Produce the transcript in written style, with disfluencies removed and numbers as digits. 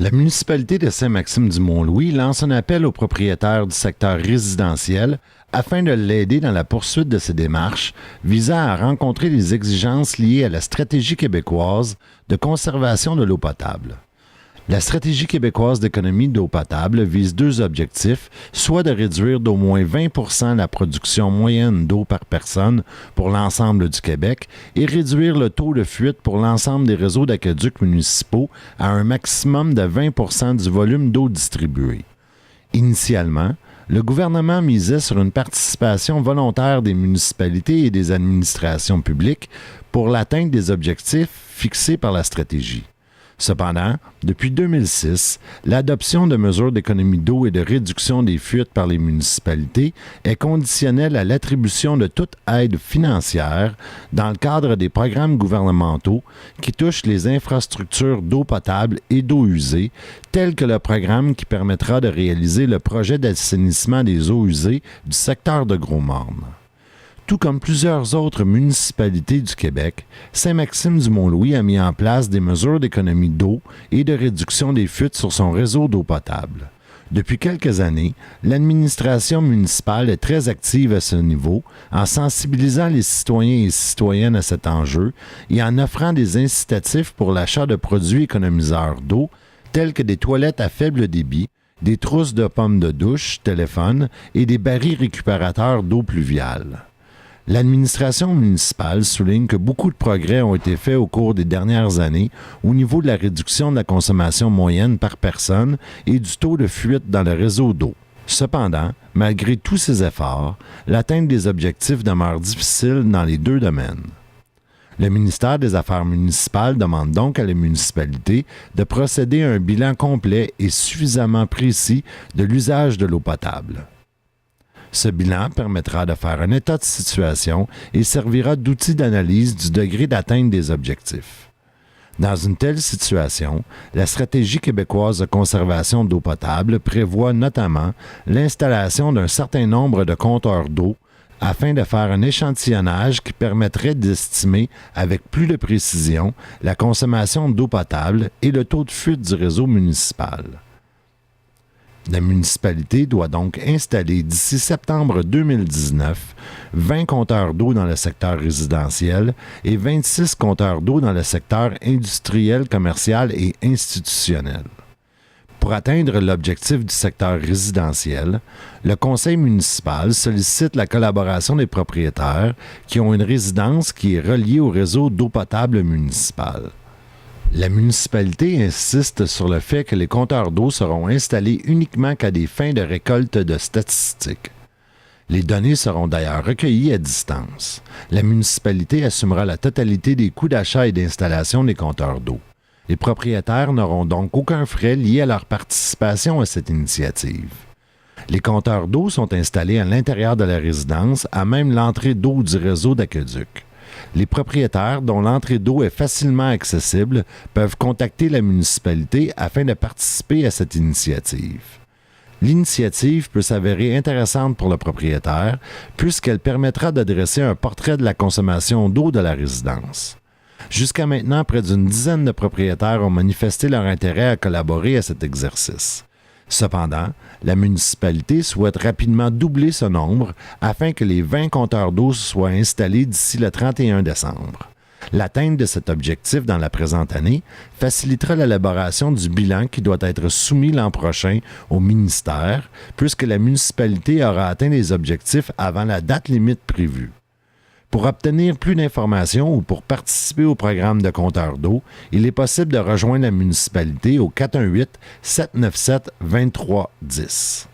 La municipalité de Saint-Maxime-du-Mont-Louis lance un appel aux propriétaires du secteur résidentiel afin de l'aider dans la poursuite de ses démarches visant à rencontrer les exigences liées à la stratégie québécoise de conservation de l'eau potable. La stratégie québécoise d'économie d'eau potable vise deux objectifs, soit de réduire d'au moins 20 % la production moyenne d'eau par personne pour l'ensemble du Québec et réduire le taux de fuite pour l'ensemble des réseaux d'aqueducs municipaux à un maximum de 20 % du volume d'eau distribuée. Initialement, le gouvernement misait sur une participation volontaire des municipalités et des administrations publiques pour l'atteinte des objectifs fixés par la stratégie. Cependant, depuis 2006, l'adoption de mesures d'économie d'eau et de réduction des fuites par les municipalités est conditionnelle à l'attribution de toute aide financière dans le cadre des programmes gouvernementaux qui touchent les infrastructures d'eau potable et d'eau usée, tels que le programme qui permettra de réaliser le projet d'assainissement des eaux usées du secteur de Gros-Morne. Tout comme plusieurs autres municipalités du Québec, Saint-Maxime-du-Mont-Louis a mis en place des mesures d'économie d'eau et de réduction des fuites sur son réseau d'eau potable. Depuis quelques années, l'administration municipale est très active à ce niveau en sensibilisant les citoyens et citoyennes à cet enjeu et en offrant des incitatifs pour l'achat de produits économiseurs d'eau tels que des toilettes à faible débit, des trousses de pommes de douche, téléphone et des barils récupérateurs d'eau pluviale. L'administration municipale souligne que beaucoup de progrès ont été faits au cours des dernières années au niveau de la réduction de la consommation moyenne par personne et du taux de fuite dans le réseau d'eau. Cependant, malgré tous ces efforts, l'atteinte des objectifs demeure difficile dans les deux domaines. Le ministère des Affaires municipales demande donc à la municipalité de procéder à un bilan complet et suffisamment précis de l'usage de l'eau potable. Ce bilan permettra de faire un état de situation et servira d'outil d'analyse du degré d'atteinte des objectifs. Dans une telle situation, la stratégie québécoise de conservation d'eau potable prévoit notamment l'installation d'un certain nombre de compteurs d'eau afin de faire un échantillonnage qui permettrait d'estimer avec plus de précision la consommation d'eau potable et le taux de fuite du réseau municipal. La municipalité doit donc installer d'ici septembre 2019 20 compteurs d'eau dans le secteur résidentiel et 26 compteurs d'eau dans le secteur industriel, commercial et institutionnel. Pour atteindre l'objectif du secteur résidentiel, le conseil municipal sollicite la collaboration des propriétaires qui ont une résidence qui est reliée au réseau d'eau potable municipal. La municipalité insiste sur le fait que les compteurs d'eau seront installés uniquement qu'à des fins de récolte de statistiques. Les données seront d'ailleurs recueillies à distance. La municipalité assumera la totalité des coûts d'achat et d'installation des compteurs d'eau. Les propriétaires n'auront donc aucun frais lié à leur participation à cette initiative. Les compteurs d'eau sont installés à l'intérieur de la résidence, à même l'entrée d'eau du réseau d'aqueduc. Les propriétaires dont l'entrée d'eau est facilement accessible peuvent contacter la municipalité afin de participer à cette initiative. L'initiative peut s'avérer intéressante pour le propriétaire puisqu'elle permettra de dresser un portrait de la consommation d'eau de la résidence. Jusqu'à maintenant, près d'une dizaine de propriétaires ont manifesté leur intérêt à collaborer à cet exercice. Cependant, la municipalité souhaite rapidement doubler ce nombre afin que les 20 compteurs d'eau soient installés d'ici le 31 décembre. L'atteinte de cet objectif dans la présente année facilitera l'élaboration du bilan qui doit être soumis l'an prochain au ministère, puisque la municipalité aura atteint les objectifs avant la date limite prévue. Pour obtenir plus d'informations ou pour participer au programme de compteurs d'eau, il est possible de rejoindre la municipalité au 418-797-2310.